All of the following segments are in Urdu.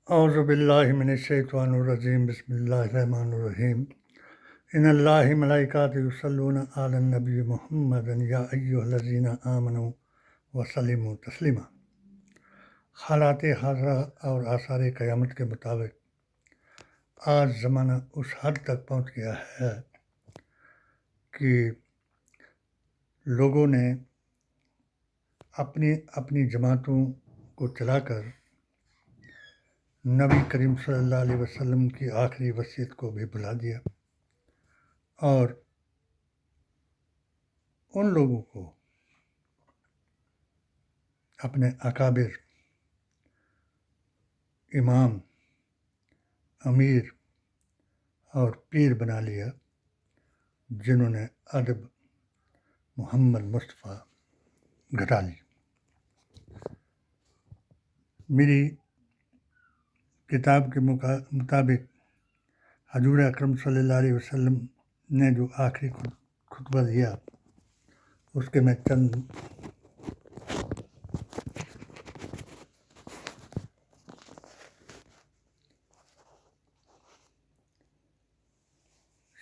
اعوذ باللہ من الشیطان الرجیم بسم اللہ الرحمن الرحیم ان اللہ ملائکاتہ یصلون علی النبی محمد یا ایھا الذین آمنوا وسلموا تسلیما۔ حالات حاضرہ اور آثار قیامت کے مطابق آج زمانہ اس حد تک پہنچ گیا ہے کہ لوگوں نے اپنی جماعتوں کو چلا کر نبی کریم صلی اللہ علیہ وسلم کی آخری وصیت کو بھی بھلا دیا، اور ان لوگوں کو اپنے اکابر، امام، امیر اور پیر بنا لیا، جنہوں نے ادب محمد مصطفیٰ گھٹا لی۔ میری کتاب کے مطابق حضور اکرم صلی اللہ علیہ وسلم نے جو آخری خطبہ دیا، اس کے میں چند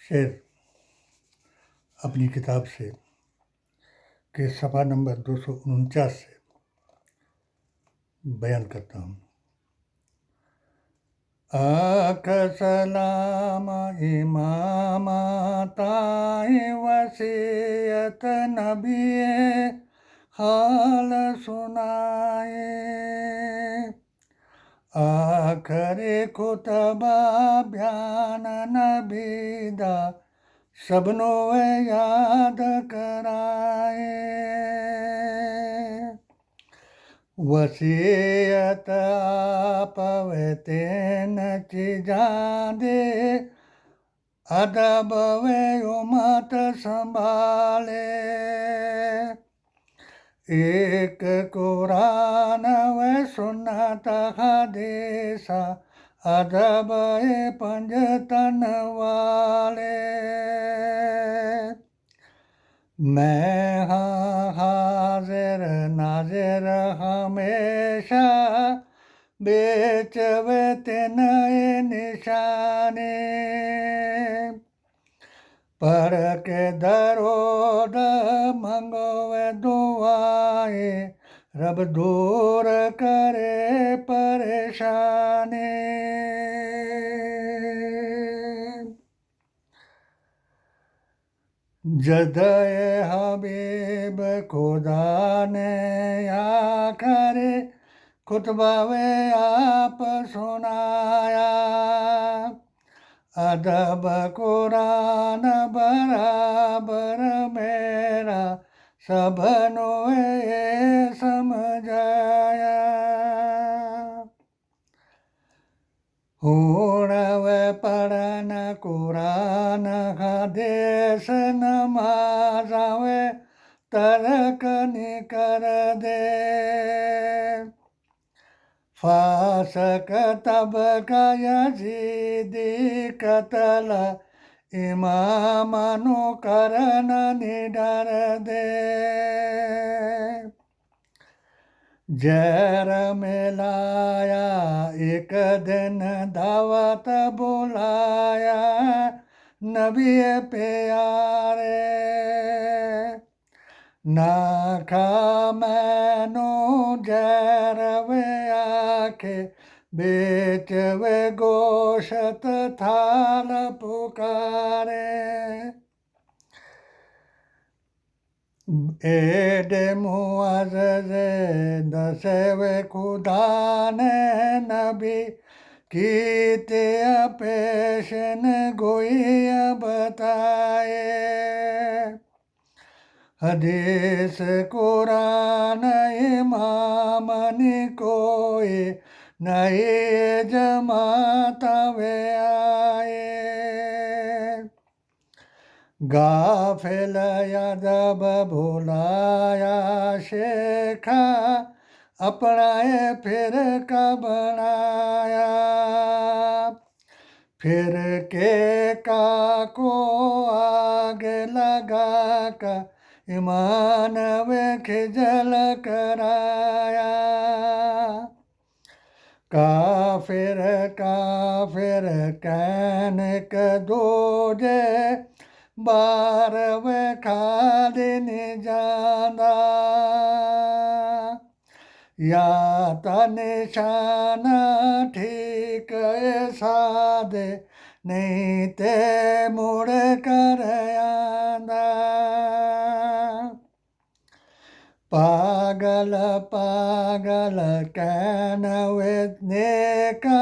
شعر اپنی کتاب سے کے صفحہ نمبر 249 سے بیان کرتا ہوں۔ آکھ سلام امام تائیں وصیت نبی حال سنائے، آخری خطبہ بیان نبی دا سب نو یاد کرائے، وصیت آپ تین چیزاں دے ادب امت سنبھالے، ایک قرآن و سنت حدیث ادب پنج تن والے، میں ہاں حاضر ناظر ہمیشہ بیچ و تین نشانے، پڑھ کے درود منگو دعائیں رب دور کرے پریشانی، جدائے حبیب خدا نے آخری خطبہ آپ سنایا، ادب قرآن برابر میرا سب نو سمجھایا، ہونا پڑھن قرآن حدیث نماز ترک نہیں کر دے، فاسق طبقہ یزیدی قتل امام نو کرنا نہیں ڈر دے، زہر ملایا ایک دن دعوت بلایا نبی پیارے، نہ کھا میں نو زہر آکھے بیچ گوشت تھال پکارے، ایڈ معزز دسے خدا نے نبی کیتے پیشن گوئی بتائے، حدیث قرآن امام نی کوئی نئی جماعت آئے، غافل ادب بھولایا شیخا اپنا فرقہ بنایا، فرقے کا کو آگے لگا کر ایمان و خجل کرایا، ਕਾਫਿਰ ਕਾਫਿਰ ਕਹਿਣ ਕਦੋਜੇ ਬਾਰ ਵੇਖਾ ਦੇ ਨੀ ਜਾਂਦਾ ਯਾ ਤਾਂ ਨਿਸ਼ਾਨਾ ਠੀਕ ਸਾਦੇ ਨਹੀਂ ਤੇ ਮੁੜ ਕਰ ਆਂਦਾ ਪਾਗਲ ਪਾਗਲ ਕਹਿਣ ਵੇ ਨੇਕਾ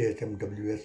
AHMWS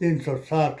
360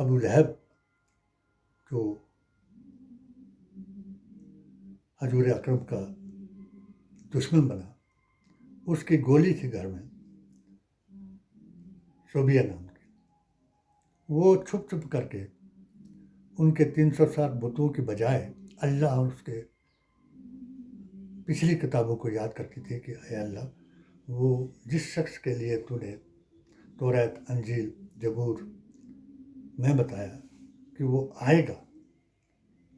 ابو لہب جو حضور اکرم کا دشمن بنا، اس کی گولی تھی گھر میں، صوبیہ نام کی، وہ چھپ چھپ کر کے ان کے 360 بتوں کی بجائے اللہ اور اس کے پچھلی کتابوں کو یاد کرتی تھی کہ اے اللہ، وہ جس شخص کے لیے تو نے توریت، انجیل، زبور میں بتایا کہ وہ آئے گا،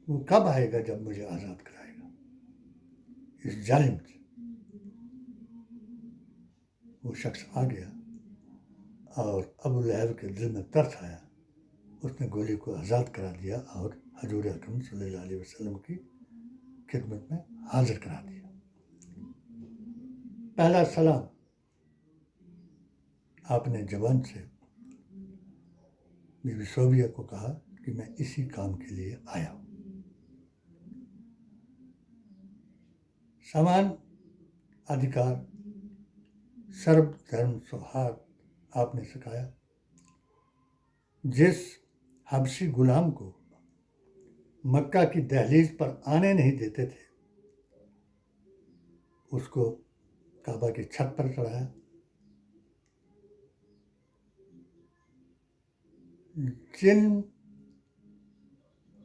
وہ کب آئے گا؟ جب مجھے آزاد کرائے گا اس ظالم سے۔ وہ شخص آ گیا اور ابو لہب کے دل میں ترس آیا، اس نے گولی کو آزاد کرا دیا اور حضور اکرم صلی اللہ علیہ وسلم کی خدمت میں حاضر کرا دیا۔ پہلا سلام آپ نے زبان سے بی بی صوبیہ کو کہا کہ میں اسی کام کے لیے آیا ہوں۔ سمان ادھیکار، سرب دھرم سوہاد آپ نے سکھایا۔ جس حبشی غلام کو مکہ کی دہلیز پر آنے نہیں دیتے تھے، اس کو کعبہ کی چھت پر چڑھایا۔ جن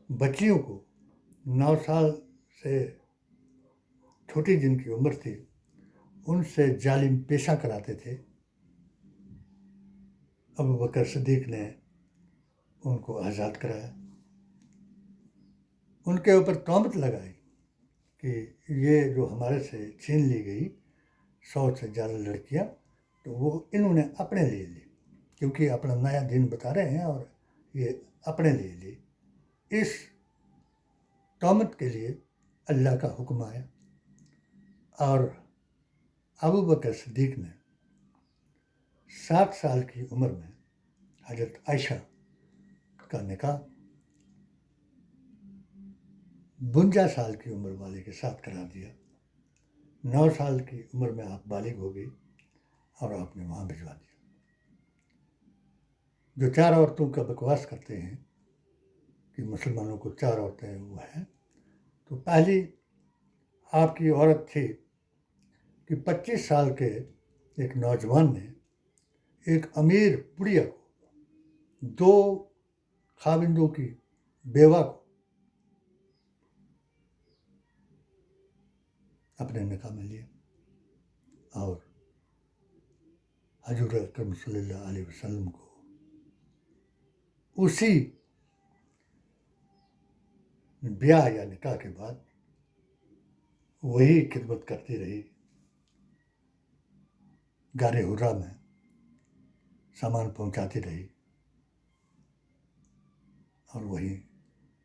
بچیوں کو 9 سال سے چھوٹی جن کی عمر تھی، ان سے ظالم پیشہ کراتے تھے، ابو بکر صدیق نے ان کو آزاد کرایا۔ ان کے اوپر تہمت لگائی کہ یہ جو ہمارے سے چھین لی گئی 100 سے زیادہ لڑکیاں، تو وہ انہوں نے اپنے لیے لی، کیونکہ اپنا نیا دین بتا رہے ہیں اور یہ اپنے لیے لی۔ اس تہمت کے لیے اللہ کا حکم آیا اور ابو بکر صدیق نے 7 سال کی عمر میں حضرت عائشہ کا نکاح 52 سال کی عمر والے کے ساتھ کرا دیا۔ 9 سال کی عمر میں آپ بالغ ہو گئی اور آپ نے وہاں بھجوا دیا۔ جو 4 عورتوں کا بکواس کرتے ہیں کہ مسلمانوں کو 4 عورتیں وہ ہیں، تو پہلی آپ کی عورت تھی کہ 25 سال کے ایک نوجوان نے ایک امیر بڑھیا کو، 2 خاوندوں کی بیوہ کو اپنے نکاح میں لیا اور حضور اکرم صلی اللہ علیہ وسلم کو اسی بیاہ یا نکاح کے بعد وہی خدمت کرتی رہی، غار حرا میں سامان پہنچاتی رہی، اور وہی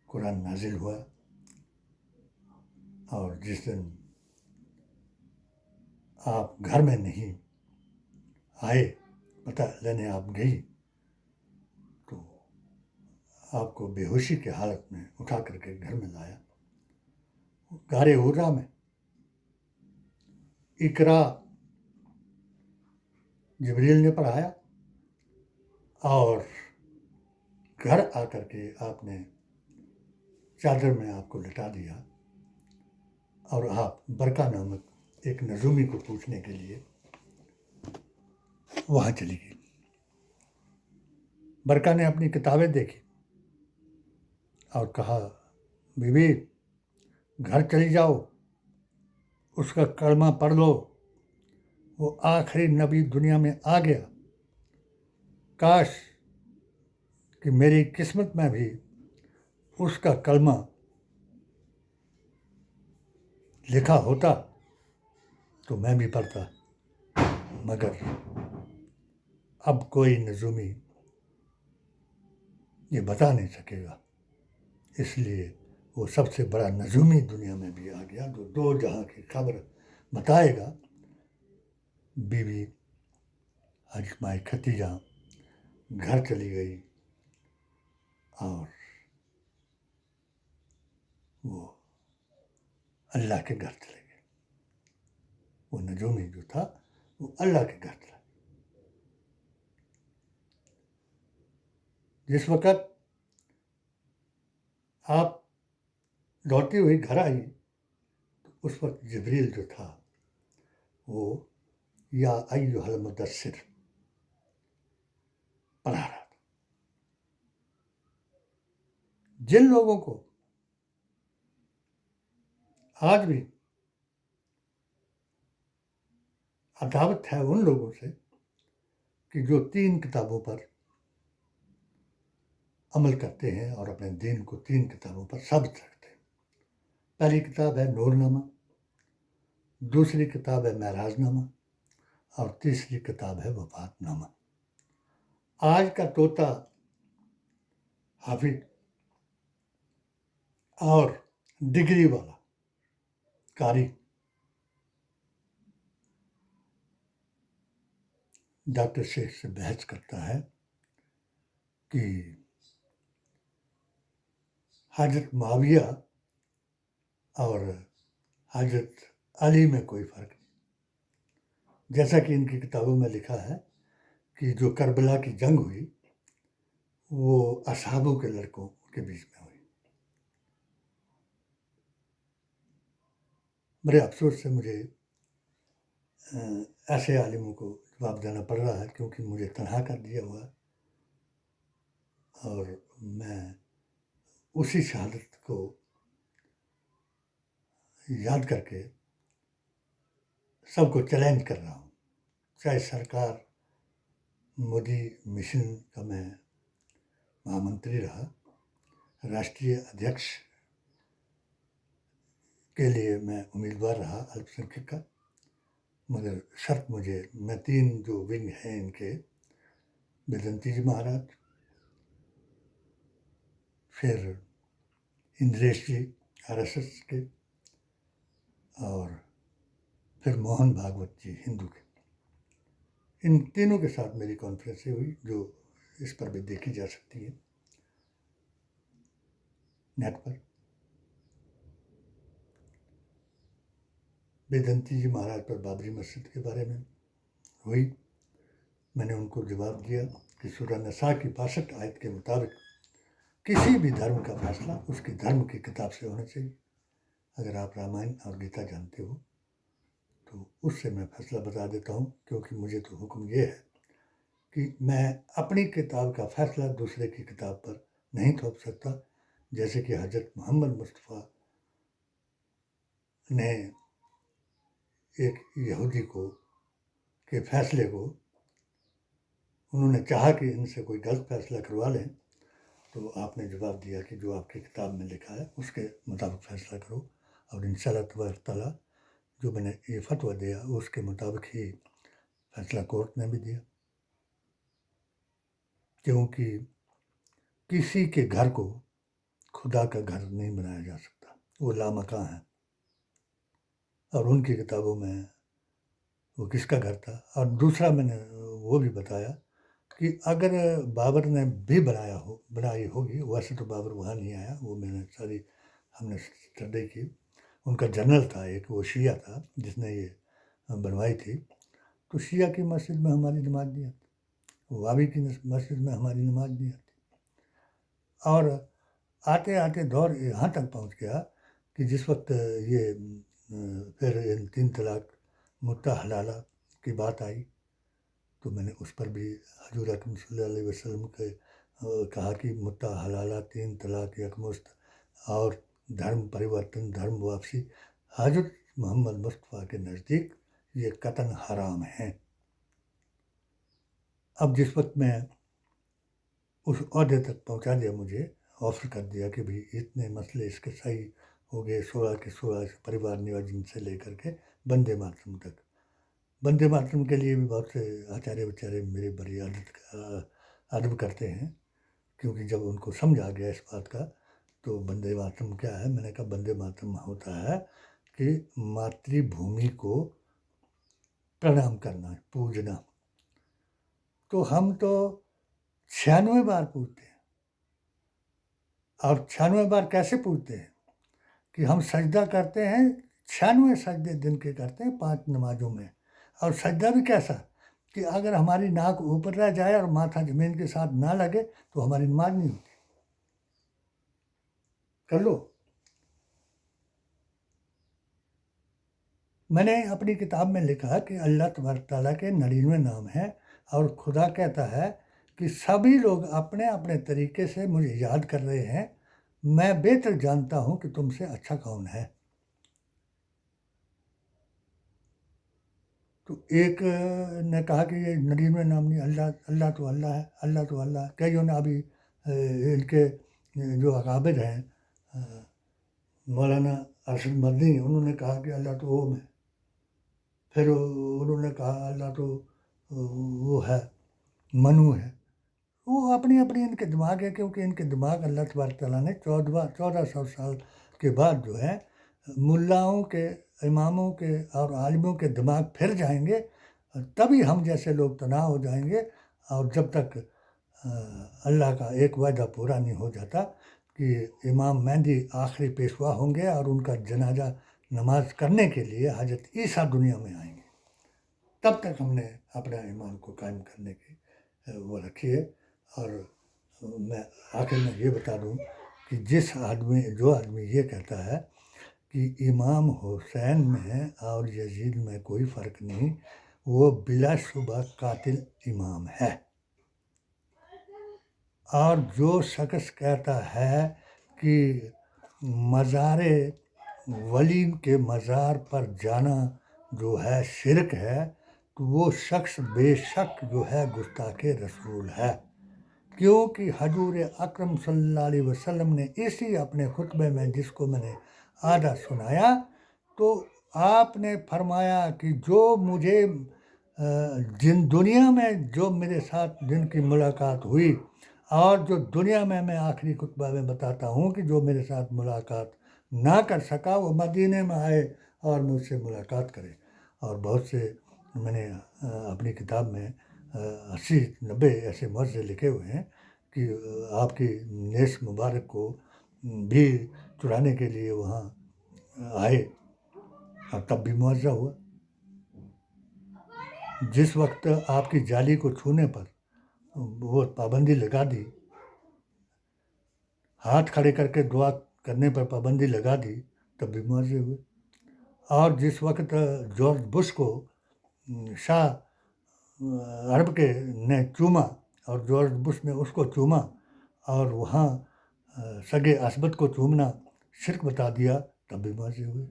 قرآن نازل ہوا۔ اور جس دن آپ گھر میں نہیں آئے، پتہ لینے آپ گئی، تو آپ کو بے ہوشی کے حالت میں اٹھا کر کے گھر میں لایا۔ غار حرا میں اقرا جبریل نے پڑھایا اور گھر آ کر کے آپ نے چادر میں آپ کو لٹا دیا اور آپ برقہ نامک ایک نجومی کو پوچھنے کے لیے وہاں چلی گئی۔ برقہ نے اپنی کتابیں دیکھی اور کہا، بی بی گھر چلی جاؤ، اس کا کلمہ پڑھ لو، وہ آخری نبی دنیا میں آ گیا، کاش کہ میری قسمت میں بھی اس کا کلمہ لکھا ہوتا تو میں بھی پڑھتا، مگر اب کوئی نجومی یہ بتا نہیں سکے گا، اس لیے وہ سب سے بڑا نجومی دنیا میں بھی آ گیا جو 2 جہاں کی خبر بتائے گا۔ بی بی حضرت ختیجہ گھر چلی گئی اور وہ اللہ کے گھر چلے گئے۔ وہ نجومی جو تھا وہ اللہ کے گھر چلا۔ جس وقت آپ لوٹتی ہوئی گھر آئی تو اس وقت جبریل جو تھا وہ یا ایھا المدثر پڑھا رہا تھا. جن لوگوں کو آج بھی عداوت ہے ان لوگوں سے کہ جو 3 کتابوں پر عمل کرتے ہیں اور اپنے دین کو 3 کتابوں پر ثابت رکھتے ہیں. پہلی کتاب ہے نور نامہ، دوسری کتاب ہے معراج نامہ اور تیسری کتاب ہے وفات نامہ. آج کا طوطا حافظ اور ڈگری والا قاری ڈاکٹر شیخ سے بحث کرتا ہے کہ حضرت معاویہ اور حضرت علی میں کوئی فرق نہیں. جیسا کہ ان کی کتابوں میں لکھا ہے کہ جو کربلا کی جنگ ہوئی وہ اصحابوں کے لڑکوں کے بیچ میں ہوئی. بڑے افسوس سے مجھے ایسے عالموں کو جواب دینا پڑ رہا ہے کیونکہ مجھے تنہا کر دیا ہوا اور میں اسی شہادت کو یاد کر کے سب کو چیلنج کر رہا ہوں. چاہے سرکار مودی مشن کا میں مہامنتری رہا، راشٹریہ ادھیکش کے لیے میں امیدوار رہا الپ سنکھیک کا، مگر شرط میں 3 جو ونگ ہیں ان کے، بیدنتی جی مہاراج، پھر اندریش جی RSS کے، اور پھر موہن بھاگوت جی ہندو کے، ان تینوں کے ساتھ میری کانفرنسیں ہوئی جو اس پر بھی دیکھی جا سکتی ہے نیٹ پر. بیدنتی جی مہاراج پر بابری مسجد کے بارے میں ہوئی. میں نے ان کو جواب دیا کہ سورہ نساء کی 62 آیت کے مطابق کسی بھی دھرم کا فیصلہ اس کی دھرم کی کتاب سے ہونا چاہیے. اگر آپ رامائن اور گیتا جانتے ہو تو اس سے میں فیصلہ بتا دیتا ہوں، کیونکہ مجھے تو حکم یہ ہے کہ میں اپنی کتاب کا فیصلہ دوسرے کی کتاب پر نہیں تھوپ سکتا. جیسے کہ حضرت محمد مصطفیٰ نے ایک یہودی کے فیصلے کو، انہوں نے چاہا کہ ان سے کوئی غلط فیصلہ کروا لیں تو آپ نے جواب دیا کہ جو آپ کی کتاب میں لکھا ہے اس کے مطابق فیصلہ کرو، اور انشاءاللہ تبارک تعالیٰ جو میں نے یہ فتویٰ دیا اس کے مطابق ہی فیصلہ کورٹ نے بھی دیا. کیونکہ کسی کے گھر کو خدا کا گھر نہیں بنایا جا سکتا، وہ لامکاں ہیں. اور ان کی کتابوں میں وہ کس کا گھر تھا. اور دوسرا میں نے وہ بھی بتایا کہ اگر بابر نے بھی بنائی ہوگی، ویسے تو بابر وہاں نہیں آیا، وہ میں نے ہم نے اسٹڈی کی. ان کا جنرل تھا ایک، وہ شیعہ تھا جس نے یہ بنوائی تھی. تو شیعہ کی مسجد میں ہماری نماز نہیں آتی، وابی کی مسجد میں ہماری نماز نہیں آتی. اور آتے آتے دور یہاں تک پہنچ گیا کہ جس وقت یہ پھر 3 طلاق متع حلالہ کی بات آئی تو میں نے اس پر بھی حضور اکرم صلی اللہ علیہ وسلم کے کہا کہ متع حلالہ، 3 طلاق یکمشت اور دھرم پریورتن، دھرم واپسی حضرت محمد مصطفیٰ کے نزدیک یہ قطعاً حرام ہیں. اب جس وقت میں اس عہدے تک پہنچا دیا، مجھے آفر کر دیا کہ بھی اتنے مسئلے اس کے صحیح ہو گئے، 16 کے 16 پریوار نیوجن سے لے کر کے بندے ماترم تک. بندے ماترم کے لیے بھی بہت سے آچاریہ بیچارے میرے بڑی ادب کرتے ہیں، کیونکہ جب ان کو سمجھ آ گیا اس بات کا تو بندے ماترم کیا ہے. میں نے کہا بندے ماترم ہوتا ہے کہ ماتری بھومی کو پرنام کرنا، پوجنا. تو ہم تو 96 بار پوجتے ہیں. اور 96 بار کیسے پوجتے ہیں کہ ہم سجدہ کرتے ہیں، 96 سجدے دن کے کرتے ہیں 5 نمازوں میں. اور سجدہ بھی کیسا کہ اگر ہماری ناک اوپر رہ جائے اور ماتھا زمین کے ساتھ نہ لگے تو ہماری نماز نہیں ہوتی. کر لو. میں نے اپنی کتاب میں لکھا کہ اللہ تبارک تعالیٰ کے 99 نام ہیں اور خدا کہتا ہے کہ سبھی لوگ اپنے اپنے طریقے سے مجھے یاد کر رہے ہیں، میں بہتر جانتا ہوں کہ تم سے اچھا کون ہے. تو ایک نے کہا کہ یہ 99 نام نہیں، اللہ تو اللہ ہے، اللہ تو اللہ ہے. کئیوں نے ابھی ان کے جو اکابر ہیں مولانا ارشد مدنی، انہوں نے کہا کہ اللہ تو اوم ہے. پھر انہوں نے کہا اللہ تو وہ ہے، منو ہے. وہ اپنی ان کے دماغ ہے، کیونکہ ان کے دماغ اللہ تبارک تعالیٰ نے 1400 سال کے بعد جو ہے ملاؤں کے، اماموں کے اور عالموں کے دماغ پھر جائیں گے، تبھی ہم جیسے لوگ تنہا ہو جائیں گے. اور جب تک اللہ کا ایک وعدہ پورا نہیں ہو جاتا کہ امام مہدی آخری پیشوا ہوں گے اور ان کا جنازہ نماز کرنے کے لیے حضرت عیسیٰ دنیا میں آئیں گے، تب تک ہم نے اپنا ایمان کو قائم کرنے کی وہ رکھی ہے. اور میں آخر میں یہ بتا دوں کہ جو آدمی یہ کہتا ہے کہ امام حسین میں اور یزید میں کوئی فرق نہیں، وہ بلا شبہ قاتل امام ہے. اور جو شخص کہتا ہے کہ مزار ولی کے مزار پر جانا جو ہے شرک ہے، تو وہ شخص بے شک جو ہے گستاخ رسول ہے. کیونکہ حضور اکرم صلی اللہ علیہ وسلم نے اسی اپنے خطبے میں، جس کو میں نے آدھا سنایا، تو آپ نے فرمایا کہ جو مجھے دنیا میں جو میرے ساتھ جن کی ملاقات ہوئی، اور جو دنیا میں آخری خطبہ میں بتاتا ہوں کہ جو میرے ساتھ ملاقات نہ کر سکا، وہ مدینے میں آئے اور مجھ سے ملاقات کرے. اور بہت سے میں نے اپنی کتاب میں 80-90 ایسے معجزے لکھے ہوئے ہیں کہ آپ کی نیس مبارک کو بھی چرانے کے لیے وہاں آئے اور تب بھی معجزہ ہوا. جس وقت آپ کی جالی کو چھونے پر وہ پابندی لگا دی، ہاتھ کھڑے کر کے دعا کرنے پر پابندی لگا دی، تب بھی معجزے ہوئے. اور جس وقت جارج بش کو شاہ عرب کے نے چوما اور جارج بش نے اس کو چوما اور وہاں سگے اسبد کو چومنا شرک بتا دیا، تب بھی معجزے ہوئے.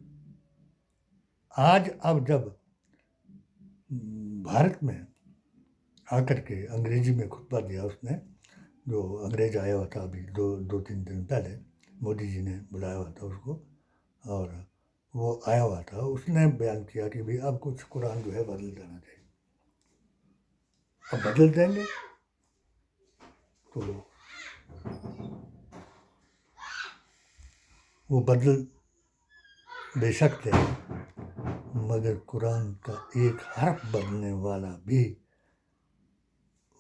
آج اب جب بھارت میں آ کر کے انگریزی میں خطبہ دیا اس نے، جو انگریز آیا ہوا تھا ابھی 2-3 دن پہلے، مودی جی نے بلایا ہوا تھا اس کو، اور وہ آیا ہوا تھا، اس نے بیان کیا کہ بھی اب کچھ قرآن جو ہے بدل دینا چاہیے. اب بدل دیں گے تو وہ بدل بے شک دیں گے، مگر قرآن کا ایک حرف بدلنے والا بھی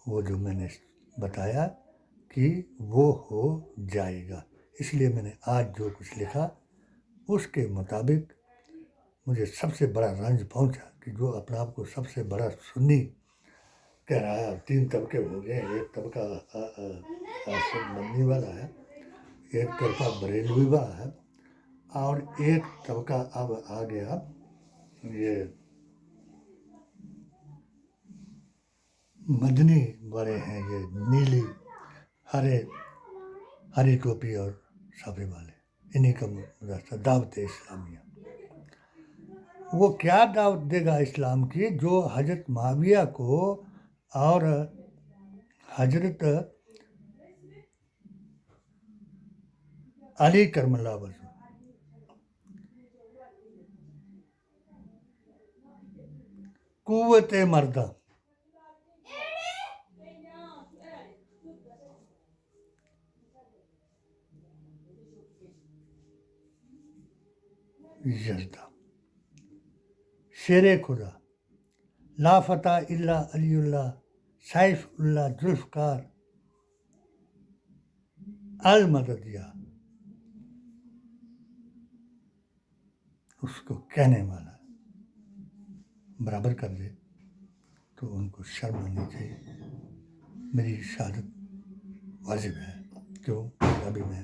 وہ جو میں نے بتایا کہ وہ ہو جائے گا. اس لیے میں نے آج جو کچھ لکھا اس کے مطابق مجھے سب سے بڑا رنج پہنچا کہ جو اپنے آپ کو سب سے بڑا سنی کہہ رہا ہے. 3 طبقے ہو گئے، ایک طبقہ ارشد مدنی والا ہے، ایک طبقہ بریلوی والا ہے، اور ایک طبقہ اب آ گیا یہ مدنی والے ہیں، یہ نیلی ہری ٹوپی اور صافے والے، انہی کا مدرسہ دعوت اسلامیہ. وہ کیا دعوت دے گا اسلام کی جو حضرت معاویہ کو اور حضرت علی کرم اللہ وجہ قوت مردہ یزدہ شیر خدا لا فتح الا علی اللہ سیف اللہ ذوالفقار المددیہ، اس کو کہنے والا برابر کر دے تو ان کو شرم آنی چاہیے. میری شہادت واجب ہے. کیوں؟ ابھی میں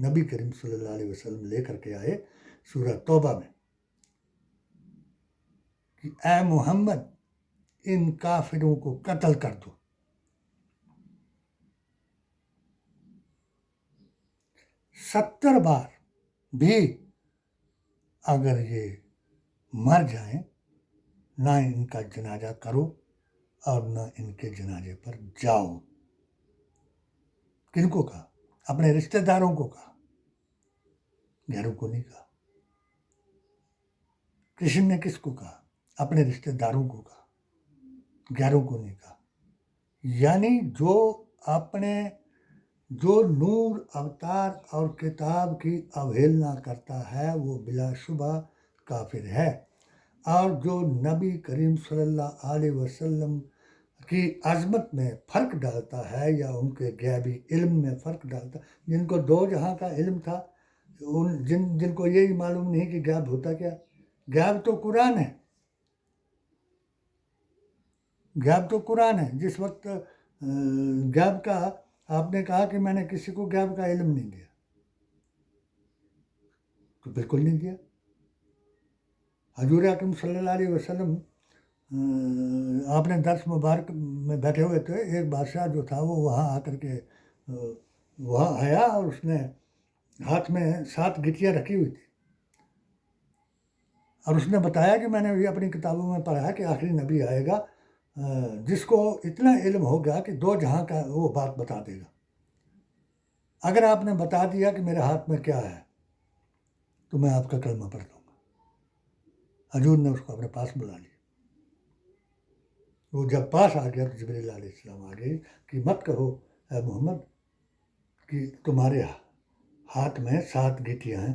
نبی کریم صلی اللہ علیہ وسلم لے کر کے آئے سورہ توبہ میں کہ اے محمد ان کافروں کو قتل کر دو. 70 بار بھی اگر یہ مر جائیں نہ ان کا جنازہ کرو اور نہ ان کے جنازے پر جاؤ. کن کو کہا؟ اپنے رشتہ داروں کو کہا، غیروں کو نہیں کہا. کرشن نے کس کو کہا؟ اپنے رشتہ داروں کو کہا، غیروں کو نہیں کہا. یعنی جو نور اوتار اور کتاب کی اوہیلنا کرتا ہے وہ بلا شبہ کافر ہے، اور جو نبی کریم صلی اللہ علیہ وسلم کی عظمت میں فرق ڈالتا ہے یا ان کے غیبی علم میں فرق ڈالتا، جن کو 2 جہاں کا علم تھا، جن کو یہی معلوم نہیں کہ غیب ہوتا کیا. غیب تو قرآن ہے، غیب تو قرآن ہے. جس وقت غیب کا آپ نے کہا کہ میں نے کسی کو غیب کا علم نہیں دیا، تو بالکل نہیں دیا. حضور اکرم صلی اللہ علیہ وسلم آپ نے درس مبارک میں بیٹھے ہوئے تھے. ایک بادشاہ جو تھا وہ وہاں آ کر کے وہاں آیا اور اس نے ہاتھ میں 7 گٹیاں رکھی ہوئی تھی، اور اس نے بتایا کہ میں نے بھی اپنی کتابوں میں پڑھا کہ آخری نبی آئے گا جس کو اتنا علم ہوگا کہ 2 جہاں کا وہ بات بتا دے گا. اگر آپ نے بتا دیا کہ میرے ہاتھ میں کیا ہے تو میں آپ کا کلمہ پڑھ لوں گا. حضور نے اس کو اپنے پاس بلا لیا. وہ جب پاس آ گیا تو جبریل علیہ السلام آ گئے کہ مت کہو اے محمد کہ تمہارے ہاتھ میں 7 گٹیاں ہیں،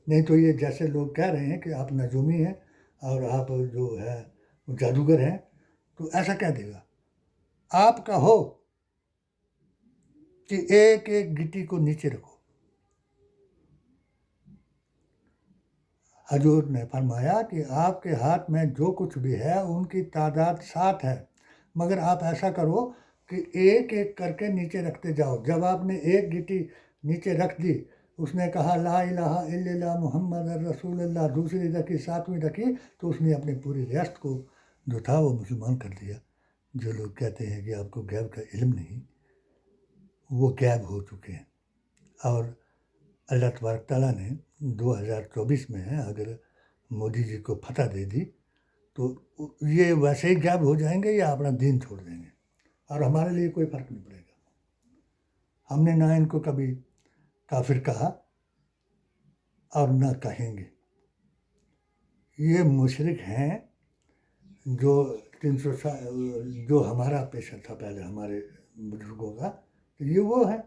نہیں تو یہ جیسے لوگ کہہ رہے ہیں کہ آپ نجومی ہیں اور آپ جو ہے وہ جادوگر ہیں، تو ایسا کہہ دے گا. آپ کہو کہ ایک ایک گٹی کو نیچے رکھو. حضور نے فرمایا کہ آپ کے ہاتھ میں جو کچھ بھی ہے ان کی تعداد 7 ہے، مگر آپ ایسا کرو کہ ایک ایک کر کے نیچے رکھتے جاؤ. جب آپ نے ایک گٹی نیچے رکھ دی، اس نے کہا لا الہ الا اللہ محمد رسول اللہ، دوسری رکھی، 7ویں رکھی، تو اس نے اپنی پوری ریاست کو جو تھا وہ مسلمان کر دیا. جو لوگ کہتے ہیں کہ آپ کو غیب کا علم نہیں، وہ غیب ہو چکے ہیں. اور اللہ تبارک تعالیٰ نے 2024 میں اگر مودی جی کو فتح دے دی تو یہ ویسے ہی غائب ہو جائیں گے یا اپنا دین چھوڑ دیں گے، اور ہمارے لیے کوئی فرق نہیں پڑے گا. ہم نے نہ ان کو کبھی کافر کہا اور نہ کہیں گے. یہ مشرک ہیں جو 300 سال جو ہمارا پیشہ تھا پہلے ہمارے بزرگوں کا، تو یہ وہ ہے،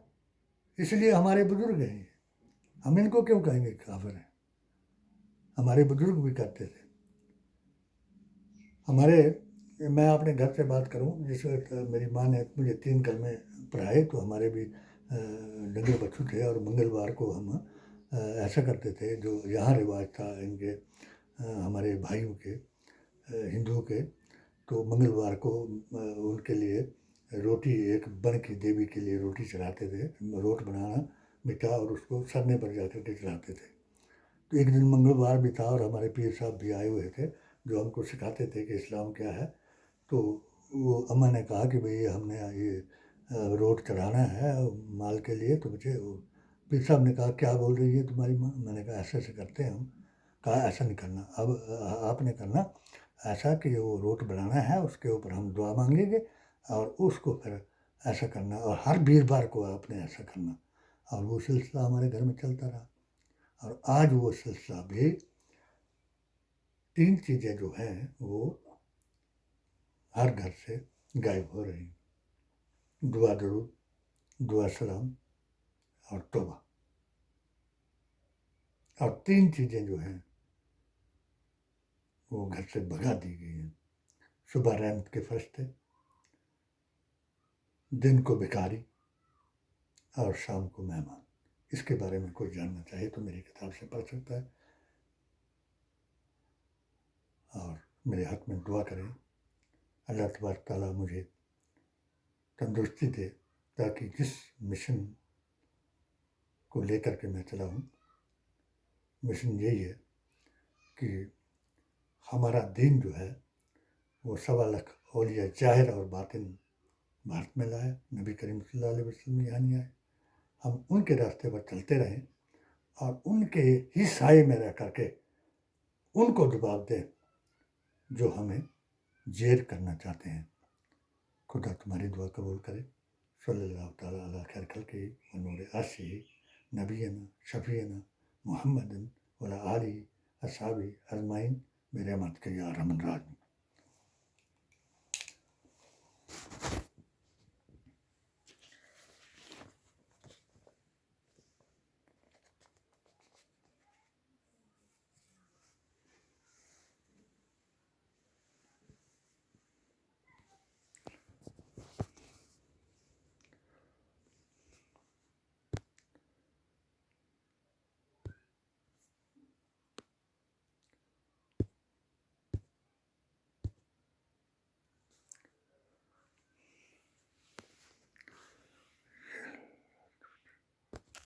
اس لیے ہمارے بزرگ ہیں. ہم ان کو کیوں کہیں گے کافر ہیں؟ ہمارے بزرگ بھی کرتے تھے. میں اپنے گھر سے بات کروں، جس وقت میری ماں نے مجھے 3 کلمے پڑھائے تو ہمارے بھی ڈنگر بچھو تھے، اور منگلوار کو ہم ایسا کرتے تھے جو یہاں رواج تھا ان کے ہمارے بھائیوں کے ہندوؤں کے، تو منگلوار کو ان کے لیے روٹی، ایک بن کی دیوی کے لیے روٹی چڑھاتے تھے، روٹ بنانا میٹھا، اور اس کو سرنے پر جا کر کے چڑھاتے تھے. تو ایک دن منگلوار بھی تھا اور ہمارے پیر صاحب بھی آئے ہوئے تھے جو ہم کو سکھاتے تھے کہ اسلام کیا ہے. تو وہ اماں نے کہا کہ بھئی ہم نے یہ روٹ چڑھانا ہے مال کے لیے. تو مجھے پیر صاحب نے کہا کیا بول رہی ہے تمہاری ماں؟ میں نے کہا ایسے ایسے کرتے ہیں ہم. کہا ایسا نہیں کرنا، اب آپ نے کرنا ایسا کہ وہ روٹ بنانا ہے، اس کے اوپر ہم دعا مانگیں گے اور اس کو پھر ایسا کرنا، اور ہر ویروار کو آپ نے ایسا کرنا. اور وہ سلسلہ ہمارے گھر میں چلتا رہا، اور آج وہ سلسلہ بھی 3 چیزیں جو ہیں وہ ہر گھر سے غائب ہو رہی ہیں: دعا درود، دعا سلام اور توبہ. اور 3 چیزیں جو ہیں وہ گھر سے بھگا دی گئی ہیں: صبح رحمت کے فرشتے، دن کو بھکاری، اور شام کو مہمان. اس کے بارے میں کوئی جاننا چاہے تو میری کتاب سے پڑھ سکتا ہے، اور میرے حق میں دعا کریں اللہ تبارک تعالیٰ مجھے تندرستی دے تاکہ جس مشن کو لے کر کے میں چلا ہوں. مشن یہی ہے کہ ہمارا دین جو ہے وہ 1.25 اولیاء ظاہر اور باطن بھارت میں لائے. نبی کریم صلی اللہ علیہ وسلم یہاں نہیں آئے. ہم ان کے راستے پر چلتے رہیں اور ان کے ہی سائے میں رہ کر کے ان کو جواب دیں جو ہمیں زیر کرنا چاہتے ہیں. خدا تمہاری دعا قبول کرے. صلی اللہ تعالیٰ علی خیر خلقہ و نور عرشہ نبینا شفیعنا محمد وعلی آلہ اصحابہ اجمعین برحمتک یا ارحم الراحمین.